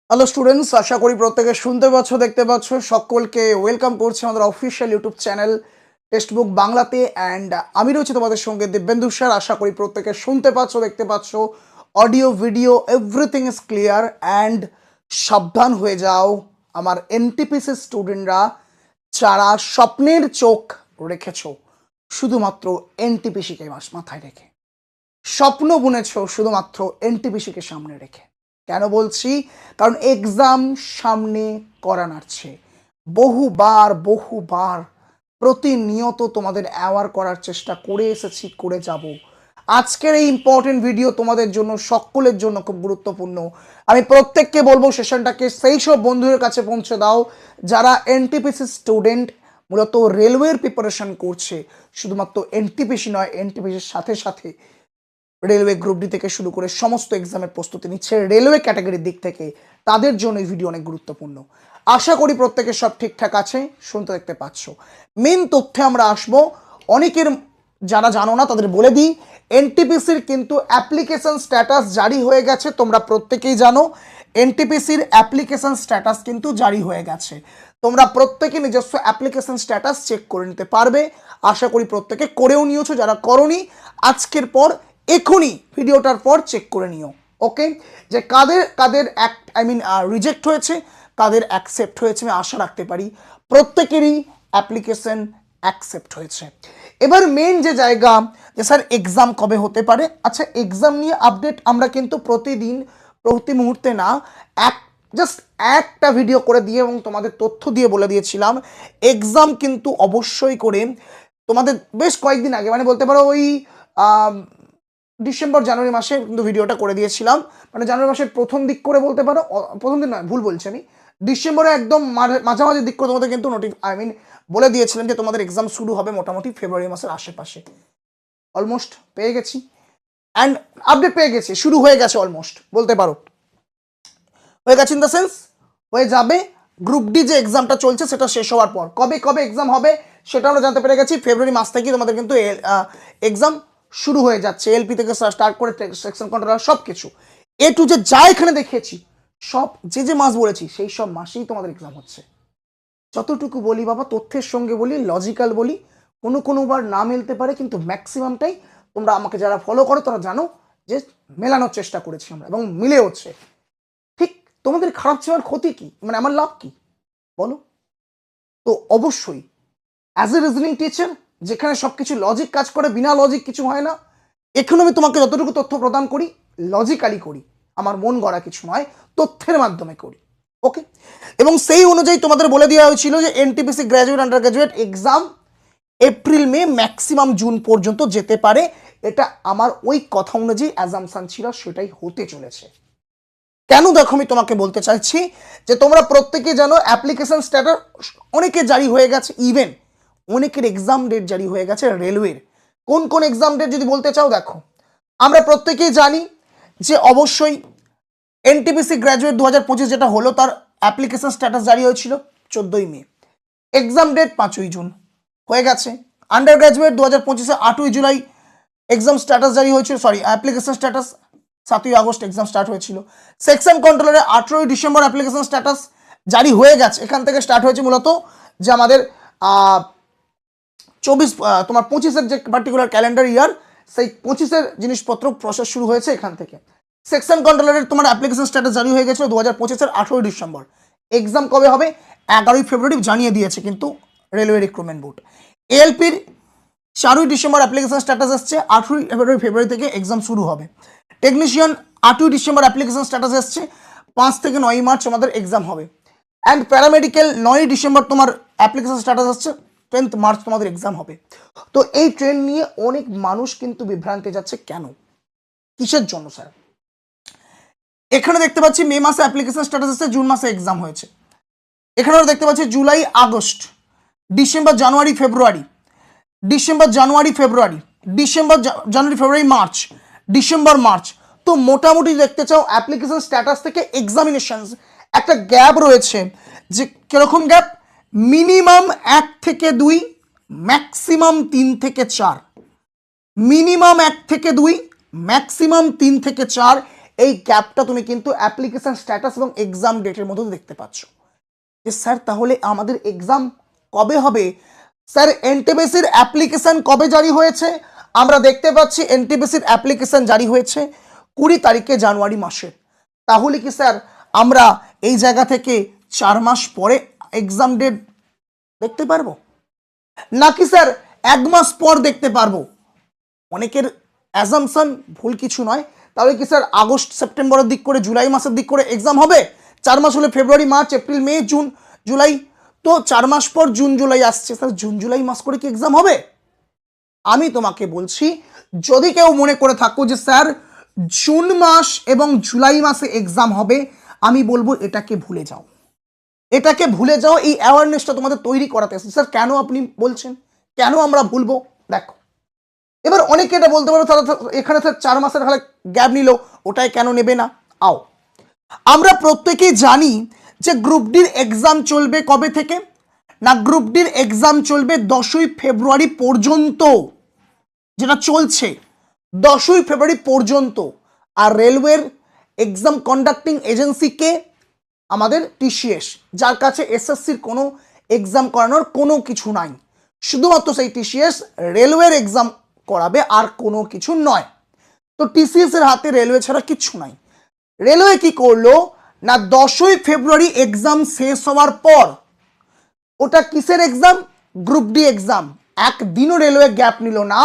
Hello students, আশা করি প্রত্যেকে শুনতে পাচ্ছ, দেখতে পাচ্ছ। সকলকে ওয়েলকাম করছি আমাদের অফিসিয়াল ইউটিউব চ্যানেল টেক্সটবুক বাংলাতে। অ্যান্ড আমি রয়েছি তোমাদের সঙ্গে দিব্যেন্দু স্যার। আশা করি প্রত্যেকে শুনতে পাচ্ছ, দেখতে পাচ্ছ। Audio video everything is clear. And সাবধান হয়ে যাও আমার এনটিপিসি স্টুডেন্টরা, যারা স্বপ্নের চোখ রেখেছ শুধুমাত্র এনটিপিসিকে মাথায় রেখে, স্বপ্ন বুনেছ শুধুমাত্র এনটিপিসিকে সামনে রেখে। কেন বলছি? কারণ এক্সাম সামনে করা নাড়ছে। বহুবার বহুবার প্রতিনিয়ত তোমাদের অ্যাওয়ার করার চেষ্টা করে এসেছি, করে যাব। আজকের এই ইম্পর্টেন্ট ভিডিও তোমাদের জন্য, সকলের জন্য খুব গুরুত্বপূর্ণ। আমি প্রত্যেককে বলবো সেশনটাকে সেই সব বন্ধুদের কাছে পৌঁছে দাও যারা এনটিপিসি স্টুডেন্ট, মূলত রেলওয়ের প্রিপারেশন করছে। শুধুমাত্র এনটিপিসি নয়, এনটিপিসির সাথে সাথে রেলওয়ে গ্রুপ ডি থেকে শুরু করে সমস্ত এক্সামের প্রস্তুতি নিচ্ছে রেলওয়ে ক্যাটাগরির দিক থেকে। তাদের জন্য এই ভিডিও অনেক গুরুত্বপূর্ণ। আশা করি প্রত্যেকে সব ঠিকঠাক আছে, শুনতে দেখতে পাচ্ছ। মেন তথ্যে আমরা আসবো। অনেকের যারা জানো না তাদের বলে দিই, এনটিপিসির কিন্তু অ্যাপ্লিকেশন স্ট্যাটাস জারি হয়ে গেছে। তোমরা প্রত্যেকেই জানো এনটিপিসির অ্যাপ্লিকেশন স্ট্যাটাস কিন্তু জারি হয়ে গেছে। তোমরা প্রত্যেকে নিজস্ব অ্যাপ্লিকেশন স্ট্যাটাস চেক করে নিতে পারবে। আশা করি প্রত্যেকে করেও নিয়েছো। যারা করনি, আজকের পর এখনই ভিডিওটার পর চেক করে নিও। ওকে, যে কাদের কাদের রিজেক্ট হয়েছে, কাদের অ্যাকসেপ্ট হয়েছে। আমি আশা রাখতে পারি প্রত্যেকেরই অ্যাপ্লিকেশন অ্যাকসেপ্ট হয়েছে। এবার মেন যে জায়গা, যে স্যার এক্সাম কবে হতে পারে। আচ্ছা, এক্সাম নিয়ে আপডেট আমরা কিন্তু প্রতিদিন, প্রতি মুহূর্তে না, জাস্ট একটা ভিডিও করে দিয়ে এবং তোমাদের তথ্য দিয়ে বলে দিয়েছিলাম এক্সাম কিন্তু অবশ্যই করে তোমাদের বেশ কয়েকদিন আগে, মানে বলতে পারো ওই ডিসেম্বর জানুয়ারি মাসে কিন্তু ভিডিওটা করে দিয়েছিলাম। মানে জানুয়ারি মাসের প্রথম দিক করে বলতে পারো, প্রথম দিন নয়, ভুল বলছি আমি, ডিসেম্বরে একদম মাঝামাঝি দিক করে তোমাদের কিন্তু বলে দিয়েছিলাম যে তোমাদের এক্সাম শুরু হবে মোটামুটি ফেব্রুয়ারি মাসের আশেপাশে। অলমোস্ট পেয়ে গেছি, অ্যান্ড আপডেট পেয়ে গেছি, শুরু হয়ে গেছে অলমোস্ট বলতে পারো। হয়ে গেছে ইন দ্য সেন্স হয়ে যাবে। গ্রুপ ডি যে এক্সামটা চলছে সেটা শেষ হওয়ার পর কবে কবে এক্সাম হবে সেটা আমরা জানতে পেরে গেছি। ফেব্রুয়ারি মাস থেকে তোমাদের কিন্তু এক্সাম শুরু হয়ে যাচ্ছে। এলপি থেকে স্টার্ট করে সেকশন কন্ট্রোলার সব কিছু এ টু যে যা এখানে দেখিয়েছি, সব যে যে মাস বলেছি সেই সব মাসেই তোমাদের এক্সাম হচ্ছে। যতটুকু বলি বাবা, তথ্যের সঙ্গে বলি, লজিক্যাল বলি, কোনোবার না মিলতে পারে, কিন্তু ম্যাক্সিমামটাই তোমরা আমাকে যারা ফলো করো তারা জানো যে মেলানোর চেষ্টা করেছি আমরা, এবং মিলে হচ্ছে। ঠিক তোমাদের খারাপ চাওয়ার ক্ষতি কি, মানে আমার লাভ কি বলো? তো অবশ্যই অ্যাজ এ রিজনিং টিচার, যেখানে সবকিছু লজিক কাজ করে, বিনা লজিক কিছু হয় না। এখানে আমি তোমাকে যতটুকু তথ্য প্রদান করি লজিক্যালি করি, আমার মন গড়া কিছু নয়, তথ্যের মাধ্যমে করি। ওকে, এবং সেই অনুযায়ী তোমাদের বলে দেওয়া হয়েছিল যে NTPC graduate, under graduate exam April May maximum June পর্যন্ত যেতে পারে। এটা আমার ওই কথা অনুযায়ী অ্যাজাম্পশন ছিল, সেটাই হতে চলেছে। কেন দেখো, আমি তোমাকে বলতে চাইছি যে তোমরা প্রত্যেকে জানো অ্যাপ্লিকেশন স্ট্যাটাস অনেকে জারি হয়ে গেছে, ইভেন অনেকের এক্সাম ডেট জারি হয়ে গেছে রেলওয়ের। কোন কোন এক্সাম ডেট যদি বলতে চাও, দেখো আমরা প্রত্যেকেই জানি যে অবশ্যই এনটিপিসি গ্র্যাজুয়েট 2025 যেটা হলো তার অ্যাপ্লিকেশন স্ট্যাটাস জারি হয়েছিল 14ই মে, এক্সাম ডেট 5ই জুন হয়ে গেছে। আন্ডার গ্র্যাজুয়েট 2025 8ই জুলাই এক্সাম স্ট্যাটাস জারি হয়েছিল, সরি অ্যাপ্লিকেশন স্ট্যাটাস 7ই আগস্ট এক্সাম স্টার্ট হয়েছিল। সেকশন কন্ট্রোলারে 18ই ডিসেম্বর অ্যাপ্লিকেশন স্ট্যাটাস জারি হয়ে গেছে। এখান থেকে স্টার্ট হয়েছে মূলত যে আমাদের 25-এর যে পার্টিকুলার ক্যালেন্ডার ইয়ার, সেই 25-এর জিনিসপত্র প্রসেস শুরু হয়েছে এখান থেকে। সেকশন কন্ট্রোলারের তোমার অ্যাপ্লিকেশন স্ট্যাটাস জারি হয়ে গেছিল 2025-এর 18ই ডিসেম্বর। এক্সাম কবে হবে? 11ই ফেব্রুয়ারি জানিয়ে দিয়েছে কিন্তু রেলওয়ে রিক্রুটমেন্ট বোর্ড। এএলপির 4ই ডিসেম্বর অ্যাপ্লিকেশন স্ট্যাটাস আসছে, 18ই ফেব্রুয়ারি থেকে এক্সাম শুরু হবে। টেকনিশিয়ান 8ই ডিসেম্বর অ্যাপ্লিকেশন স্ট্যাটাস আসছে, 5 থেকে 9ই মার্চ আমাদের এক্সাম হবে। অ্যান্ড প্যারামেডিক্যাল 9ই ডিসেম্বর তোমার অ্যাপ্লিকেশন স্ট্যাটাস আসছে, 10th মার্চ তোমাদের এক্সাম হবে। তো এই ট্রেন নিয়ে অনেক মানুষ কিন্তু বিভ্রান্তে যাচ্ছে। কেন, কিসের জন্য স্যার? এখানে দেখতে পাচ্ছি মে মাসে অ্যাপ্লিকেশন স্ট্যাটাস আসছে, জুন মাসে এক্সাম হয়েছে। এখানে দেখতে পাচ্ছি July August, December January February, December January February, December January February March, December March. তো মোটামুটি দেখতে চাও অ্যাপ্লিকেশন স্ট্যাটাস থেকে এক্সামিনেশন একটা গ্যাপ রয়েছে। যে কিরকম গ্যাপ? মিনিমাম 1 থেকে 2, ম্যাক্সিমাম 3 থেকে 4। মিনিমাম 1 থেকে 2, ম্যাক্সিমাম 3 থেকে 4 এই গ্যাপটা তুমি কিন্তু অ্যাপ্লিকেশন স্ট্যাটাস এবং এক্সাম ডেটের মধ্যে দেখতে পাচ্ছ যে স্যার তাহলে আমাদের এক্সাম কবে হবে। স্যার এনটিপিসির অ্যাপ্লিকেশন কবে জারি হয়েছে? আমরা দেখতে পাচ্ছি এনটিপিসির অ্যাপ্লিকেশন জারি হয়েছে 20 তারিখে জানুয়ারি মাসে। তাহলে কি স্যার আমরা এই জায়গা থেকে 4 মাস পরে এক্সাম ডেট দেখতে পারবো, নাকি স্যার 1 মাস পর দেখতে পারবো? অনেকের অ্যাজাম্পশন ভুল কিছু নয়। তাহলে কি স্যার আগস্ট সেপ্টেম্বরের দিক করে জুলাই মাসের দিক করে এক্সাম হবে? 4 মাস হলে February March April May June July, তো 4 মাস পর জুন জুলাই আসছে, স্যার জুন জুলাই মাস করে কি এক্সাম হবে? আমি তোমাকে বলছি, যদি কেউ মনে করে থাকো যে স্যার জুন মাস এবং জুলাই মাসে এক্সাম হবে, আমি বলবো এটাকে ভুলে যাও, এটাকে ভুলে যাও। এই অ্যাওয়ারনেসটা তোমাদের তৈরি করাতে আসছে। স্যার কেন আপনি বলছেন, কেন আমরা ভুলবো? দেখো, এবার অনেকে এটা বলতে পারো তারা এখানে স্যার 4 মাসের গ্যাপ নিল, ওটাই কেন নেবে না? আও, আমরা প্রত্যেকেই জানি যে গ্রুপ ডির এক্সাম চলবে কবে থেকে না, গ্রুপ ডির এক্সাম চলবে 10ই ফেব্রুয়ারি পর্যন্ত, যেটা চলছে 10ই ফেব্রুয়ারি পর্যন্ত। আর রেলওয়ের এক্সাম কন্ডাক্টিং এজেন্সিকে আমাদের টিসিএস, যার কাছে এসএসসির কোনো এক্সাম করানোর কোনো কিছু নাই, শুধুমাত্র সেই টিসিএস রেলওয়ের এক্সাম করাবে, আর কোনো কিছু নয়। তো টিসিএস এর হাতে রেলওয়ে ছাড়া কিচ্ছু নাই। রেলওয়ে কি করলো না, 10ই ফেব্রুয়ারি এক্সাম শেষ হওয়ার পর, ওটা কিসের এক্সাম? Group D exam. একদিনও রেলওয়ে গ্যাপ নিল না,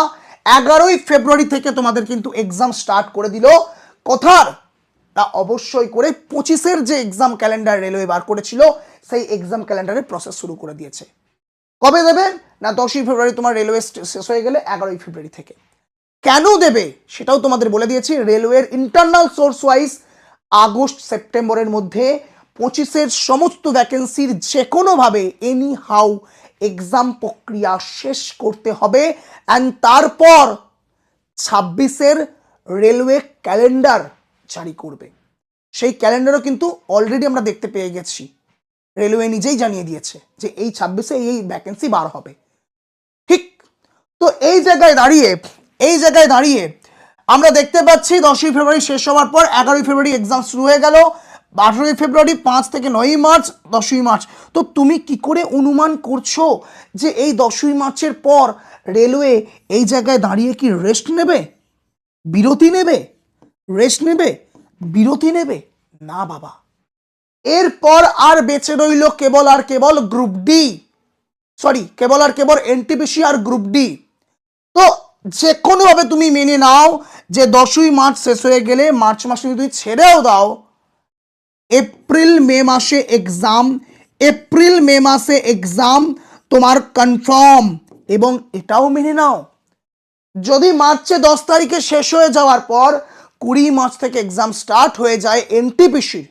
11ই ফেব্রুয়ারি থেকে তোমাদের কিন্তু এক্সাম স্টার্ট করে দিল। কথার তা অবশ্যই করে 25-এর যে এক্সাম ক্যালেন্ডার রেলওয়ে বার করেছিল, সেই এক্সাম ক্যালেন্ডারের প্রসেস শুরু করে দিয়েছে। কবে দেবে না, 10ই ফেব্রুয়ারি তোমার রেলওয়ে শেষ হয়ে গেলে 11ই ফেব্রুয়ারি থেকে। কেন দেবে সেটাও তোমাদের বলে দিয়েছি। রেলওয়ের ইন্টারনাল সোর্স ওয়াইজ আগস্ট সেপ্টেম্বরের মধ্যে 25-এর সমস্ত ভ্যাকেন্সির যে কোনোভাবে এনি হাউ এক্সাম প্রক্রিয়া শেষ করতে হবে, অ্যান্ড তারপর 26-এর রেলওয়ে ক্যালেন্ডার জারি করবে। সেই ক্যালেন্ডারও কিন্তু অলরেডি আমরা দেখতে পেয়ে গেছি, রেলওয়ে নিজেই জানিয়ে দিয়েছে যে এই 26-এ এই ভ্যাকেন্সি বার হবে। ঠিক, তো এই জায়গায় দাঁড়িয়ে আমরা দেখতে পাচ্ছি 10ই ফেব্রুয়ারি শেষ হওয়ার পর 11ই ফেব্রুয়ারি এক্সাম শুরু হয়ে গেল, 18ই ফেব্রুয়ারি, 5 থেকে 9ই মার্চ, 10ই মার্চ। তো তুমি কি করে অনুমান করছো যে এই 10ই মার্চের পর রেলওয়ে এই জায়গায় দাঁড়িয়ে কি রেস্ট নেবে, বিরতি নেবে? রেস্ট নেবে, বিরতি নেবে না বাবা। এরপর আর বেঁচে রইল কেবল আর কেবল গ্রুপ ডি, কেবল আর কেবল এনটিপিসি আর গ্রুপ ডি। তো যে কোনোভাবে তুমি মেনে নাও যে 10ই মার্চ শেষ হয়ে গেলে মার্চ মাসে তুমি ছেড়েও দাও, এপ্রিল মে মাসে এক্সাম তোমার কনফার্ম। এবং এটাও মেনে নাও, যদি মার্চে 10 তারিখে শেষ হয়ে যাওয়ার পর 20 মার্চ থেকে এক্সাম স্টার্ট হয়ে যায় এনটিপিসির,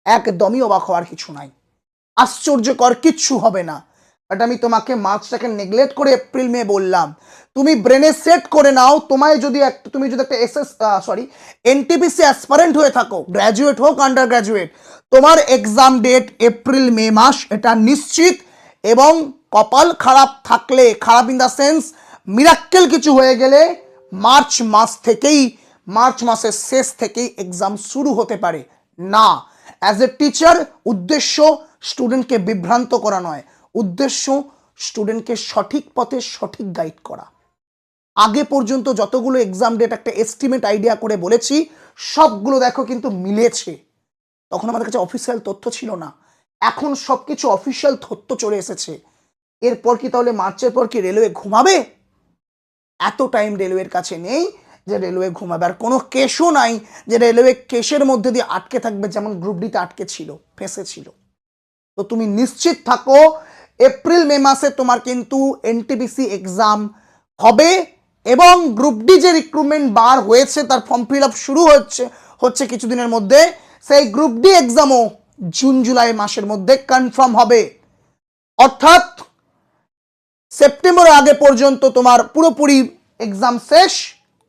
একদমই অবাক হওয়ার কিছু নাই, আশ্চর্যকর কিচ্ছু হবে না। বাট আমি তোমাকে মার্চটাকে নেগলেক্ট করে এপ্রিল মে বললাম। তুমি ব্রেনে সেট করে নাও, তুমি যদি একটা এনটিপিসি অ্যাসপারেন্ট হয়ে থাকো, গ্র্যাজুয়েট হোক আন্ডার গ্র্যাজুয়েট, তোমার এক্সাম ডেট এপ্রিল মে মাস, এটা নিশ্চিত। এবং কপাল খারাপ থাকলে, খারাপ ইন দ্য সেন্স মিরাক্কেল কিছু হয়ে গেলে, মার্চ মাসের শেষ থেকেই এক্সাম শুরু হতে পারে না। অ্যাজ এ টিচার উদ্দেশ্য স্টুডেন্টকে বিভ্রান্ত করা নয়, উদ্দেশ্য স্টুডেন্টকে সঠিক পথে সঠিক গাইড করা। আগে পর্যন্ত যতগুলো এক্সাম ডেট একটা এস্টিমেট আইডিয়া করে বলেছি, সবগুলো দেখো কিন্তু মিলেছে। তখন আমাদের কাছে অফিসিয়াল তথ্য ছিল না, এখন সবকিছু অফিসিয়াল তথ্য চলে এসেছে। এরপর কি তাহলে মার্চের পর কি রেলওয়ে ঘুমাবে? এত টাইম রেলওয়ের কাছে নেই যে রেলওয়ে ঘুমাবে। আর কোনো কেসও নাই যে রেলওয়ে কেসের মধ্যে দিয়ে আটকে থাকবে, যেমন গ্রুপ ডিতে আটকে ছিল, ফেঁসেছিল। তো তুমি নিশ্চিত থাকো এপ্রিল মে মাসে তোমার কিন্তু এনটিপিসি এক্সাম হবে। এবং গ্রুপ ডি যে রিক্রুটমেন্ট বার হয়েছে, তার ফর্ম ফিল আপ শুরু হচ্ছে কিছুদিনের মধ্যে, সেই গ্রুপ ডি এক্সামও জুন জুলাই মাসের মধ্যে কনফার্ম হবে। অর্থাৎ সেপ্টেম্বরের আগে পর্যন্ত তোমার পুরোপুরি এক্সাম শেষ,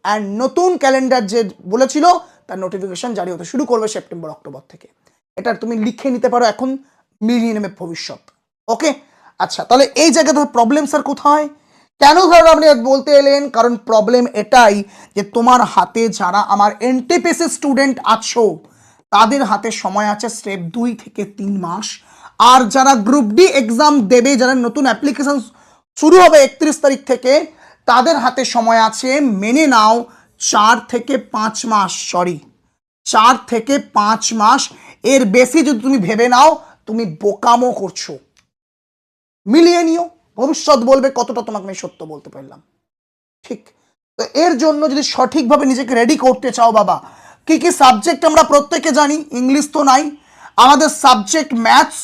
অ্যান্ড নতুন ক্যালেন্ডার যে বলেছিল তার নোটিফিকেশন জারি হতে শুরু করবে সেপ্টেম্বর অক্টোবর থেকে। এটা তুমি লিখে নিতে পারো এখন, মিলিয়ে নেবে ভবিষ্যৎ। ওকে, আচ্ছা, তাহলে এই জায়গাতে প্রবলেম স্যার কোথায়? কেন ধরো আপনি বলতে এলেন, কারণ প্রবলেম এটাই যে তোমার হাতে যারা আমার এনটিপিসি স্টুডেন্ট আছো তাদের হাতে সময় আছে স্টেপ 2 থেকে 3 মাস, আর যারা গ্রুপ ডি এক্সাম দেবে, যারা নতুন অ্যাপ্লিকেশন শুরু হবে 31 তারিখ থেকে, তাদের হাতে সময় আছে মেনে নাও 4 থেকে 5 মাস, সরি 4 থেকে 5 মাস। এর বেশি যদি তুমি ভেবে নাও তুমি বোকামো করছো। মিলিয়ে নিও, ভবিষ্যৎ বলবে কতটা তোমাকে আমি সত্য বলতে পারলাম। ঠিক, তো এর জন্য যদি সঠিকভাবে নিজেকে রেডি করতে চাও বাবা, কি কি সাবজেক্ট আমরা প্রত্যেকে জানি, ইংলিশ তো নাই, আমাদের subject maths,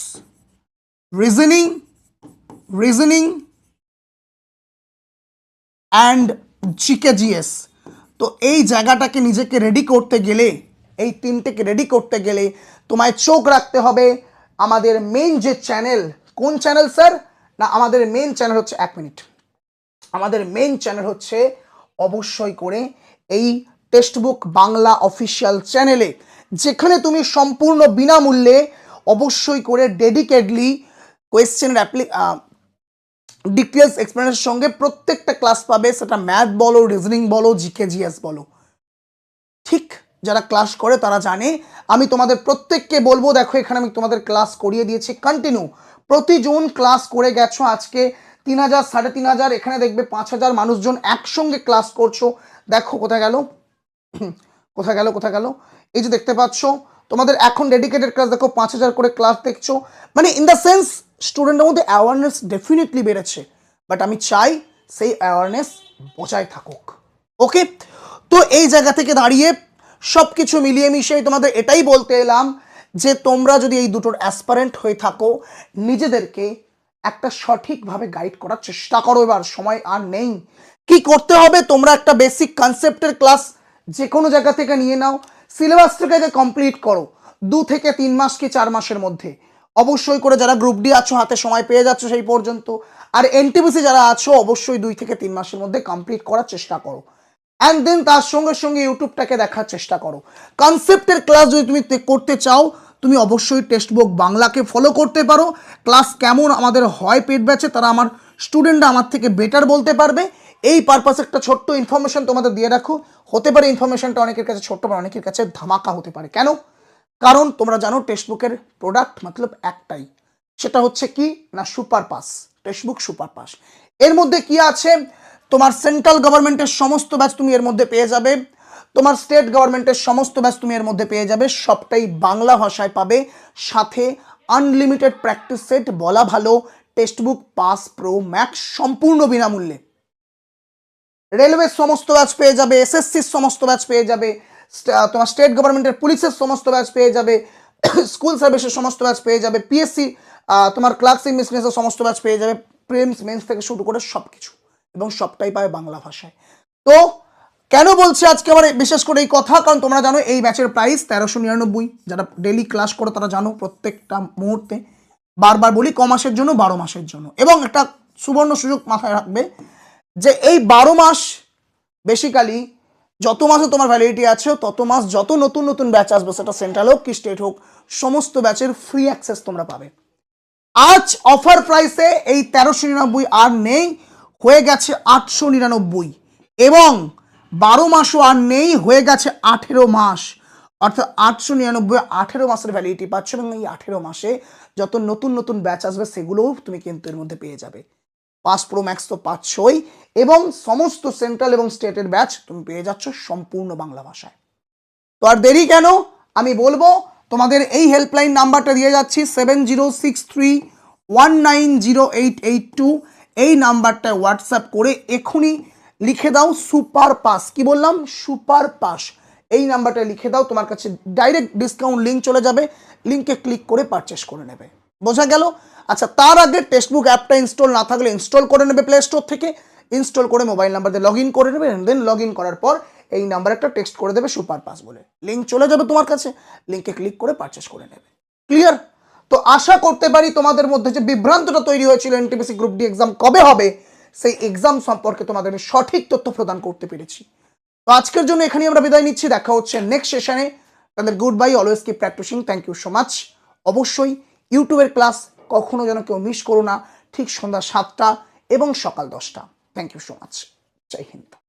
reasoning reasoning and GK GS. তো এই জায়গাটাকে নিজেকে রেডি করতে গেলে, এই তিনটেকে রেডি করতে গেলে তোমায় চোখ রাখতে হবে আমাদের মেন যে চ্যানেল। কোন চ্যানেল স্যার? না, আমাদের মেন চ্যানেল হচ্ছে, 1 মিনিট, আমাদের মেন চ্যানেল হচ্ছে অবশ্যই করে এই টেক্সট বুক বাংলা অফিসিয়াল চ্যানেলে, যেখানে তুমি সম্পূর্ণ বিনামূল্যে অবশ্যই করে ডেডিকেটলি কোয়েশ্চেনের ডিটেলস এক্সপ্লেনেশনের সঙ্গে প্রত্যেকটা ক্লাস পাবে, সেটা ম্যাথ বলো, রিজনিং বলো, জিকে জিএস বলো। ঠিক, যারা ক্লাস করে তারা জানে। আমি তোমাদের প্রত্যেককে বলবো, দেখো এখানে আমি তোমাদের ক্লাস করিয়ে দিয়েছি কন্টিনিউ, প্রতিজন ক্লাস করে গেছো। আজকে 3000, 3500, এখানে দেখবে 5000 মানুষজন একসঙ্গে ক্লাস করছো। দেখো কোথায় গেল, কোথায় গেল, কোথায় গেল, এই যে দেখতে পাচ্ছ তোমাদের এখন ডেডিকেটেড ক্লাস, দেখো 5000 করে ক্লাস দেখছো। মানে ইন দ্য সেন্স স্টুডেন্টের মধ্যে অ্যাওয়ারনেস ডেফিনেটলি বেড়েছে, বাট আমি চাই সেই অ্যাওয়ারনেস বজায় থাকুক। ওকে, তো এই জায়গা থেকে দাঁড়িয়ে সব কিছু মিলিয়ে মিশিয়ে তোমাদের এটাই বলতে এলাম যে তোমরা যদি এই দুটোর অ্যাসপারেন্ট হয়ে থাকো, নিজেদেরকে একটা সঠিকভাবে গাইড করার চেষ্টা করো। এবার সময় আর নেই, কি করতে হবে, তোমরা একটা বেসিক কনসেপ্টের ক্লাস যে কোনো জায়গা থেকে নিয়ে নাও, সিলেবাসটাকে কমপ্লিট করো 2 থেকে 3 মাস কি 4 মাসের মধ্যে। অবশ্যই করে যারা গ্রুপ ডি আছো হাতে সময় পেয়ে যাচ্ছ সেই পর্যন্ত, আর এনটিপিসি যারা আছো অবশ্যই 2 থেকে 3 মাসের মধ্যে কমপ্লিট করার চেষ্টা করো। অ্যান্ড দেন তার সঙ্গে সঙ্গে ইউটিউবটাকে দেখার চেষ্টা করো। কনসেপ্টের ক্লাস যদি তুমি করতে চাও, তুমি অবশ্যই টেক্সট বুক বাংলাকে ফলো করতে পারো। ক্লাস কেমন আমাদের হয় পেড ব্যাচে, তারা আমার স্টুডেন্টরা আমার থেকে বেটার বলতে পারবে। এই পারপাসে একটা ছোট্ট ইনফরমেশন তোমাদের দিয়ে রাখো, হতে পারে ইনফরমেশনটা অনেকের কাছে ছোট্ট বা অনেকের কাছে ধামাকা হতে পারে। কেন? কারণ তোমরা জানো টেক্সট বুকের প্রোডাক্ট মতলব একটাই, সেটা হচ্ছে কি না super pass, text book super pass. এর মধ্যে কি আছে, তোমার সেন্ট্রাল গভর্নমেন্টের সমস্ত ব্যাচ তুমি এর মধ্যে পেয়ে যাবে, তোমার স্টেট গভর্নমেন্টের সমস্ত ব্যাচ তুমি এর মধ্যে পেয়ে যাবে, সবটাই বাংলা ভাষায় পাবে, সাথে আনলিমিটেড প্র্যাকটিস সেট, বলা ভালো text book pass pro max সম্পূর্ণ বিনামূল্যে। রেলওয়ের সমস্ত ব্যাচ পেয়ে যাবে, এসএসসির সমস্ত ব্যাচ পেয়ে যাবে, তোমার স্টেট গভর্নমেন্টের পুলিশের সমস্ত ব্যাচ পেয়ে যাবে, স্কুল সার্ভিসের সমস্ত ব্যাচ পেয়ে যাবে, পিএসসি তোমার ক্লার্কস ইনভেস্টিগেশনের সমস্ত ব্যাচ পেয়ে যাবে, প্রিলিমস মেন্স থেকে শুরু করে সব কিছু, এবং সবটাই পাবে বাংলা ভাষায়। তো কেন বলছি আজকে আবার বিশেষ করে এই কথা, কারণ তোমরা জানো এই ব্যাচের প্রাইস 1399, যারা ডেলি ক্লাস করো তারা জানো প্রত্যেকটা মুহূর্তে। বারবার বলি, ক মাসের জন্য, 12 মাসের জন্য। এবং একটা সুবর্ণ সুযোগ মাথায় রাখবে যে এই 12 মাস বেসিক্যালি যত মাসে তোমার ভ্যালিডিটি আছে তত মাস যত নতুন নতুন ব্যাচ আসবে, সেটা সেন্ট্রাল হোক কি স্টেট হোক, সমস্ত ব্যাচের ফ্রি অ্যাক্সেস তোমরা পাবে। আজ অফার প্রাইসে এই 1399 আর নেই, হয়ে গেছে 899, এবং 12 মাসও আর নেই, হয়ে গেছে 18 মাস। অর্থাৎ 899 18 মাসের ভ্যালিডিটি পাচ্ছ, এবং এই 18 মাসে যত নতুন নতুন ব্যাচ আসবে সেগুলোও তুমি কিন্তু এর মধ্যে পেয়ে যাবে। পাস প্রো ম্যাক্স তো পাচ্ছই, এবং সমস্ত সেন্ট্রাল এবং স্টেটের ব্যাচ তুমি পেয়ে যাচ্ছ সম্পূর্ণ বাংলা ভাষায়। তো আর দেরি কেন, আমি বলবো তোমাদের এই হেল্পলাইন নাম্বারটা দিয়ে যাচ্ছি 7063190882, এই নাম্বারটায় হোয়াটসঅ্যাপ করে এখনই লিখে দাও সুপার পাস। কি বললাম? Super pass. এই নাম্বারটা লিখে দাও, তোমার কাছে ডাইরেক্ট ডিসকাউন্ট লিঙ্ক চলে যাবে, লিঙ্কে ক্লিক করে পারচেস করে নেবে। বোঝা গেল? আচ্ছা, তার আগে টেক্সট বুক অ্যাপটা ইনস্টল না থাকলে ইনস্টল করে নেবে প্লে স্টোর থেকে, ইনস্টল করে মোবাইল নাম্বার দিয়ে লগ ইন করে নেবে, দেন লগ ইন করার পর এই নাম্বার একটা টেক্সট করে দেবে সুপার পাস বলে, লিঙ্ক চলে যাবে তোমার কাছে, লিঙ্কে ক্লিক করে পারচেস করে নেবে। ক্লিয়ার? তো আশা করতে পারি তোমাদের মধ্যে যে বিভ্রান্তটা তৈরি হয়েছিল এনটিপিসি গ্রুপ ডি এক্সাম কবে হবে, সেই এক্সাম সম্পর্কে তোমাদের সঠিক তথ্য প্রদান করতে পেরেছি। তো আজকের জন্য এখানেই আমরা বিদায় নিচ্ছি, দেখা হচ্ছে নেক্সট সেশনে। তাদের goodbye, always keep practising, thank you so much. অবশ্যই ইউটিউবের ক্লাস কখনো যেন কেউ মিস করো না, ঠিক সন্ধ্যা 7টা এবং সকাল 10টা। Thank you so much. জয় হিন্দ।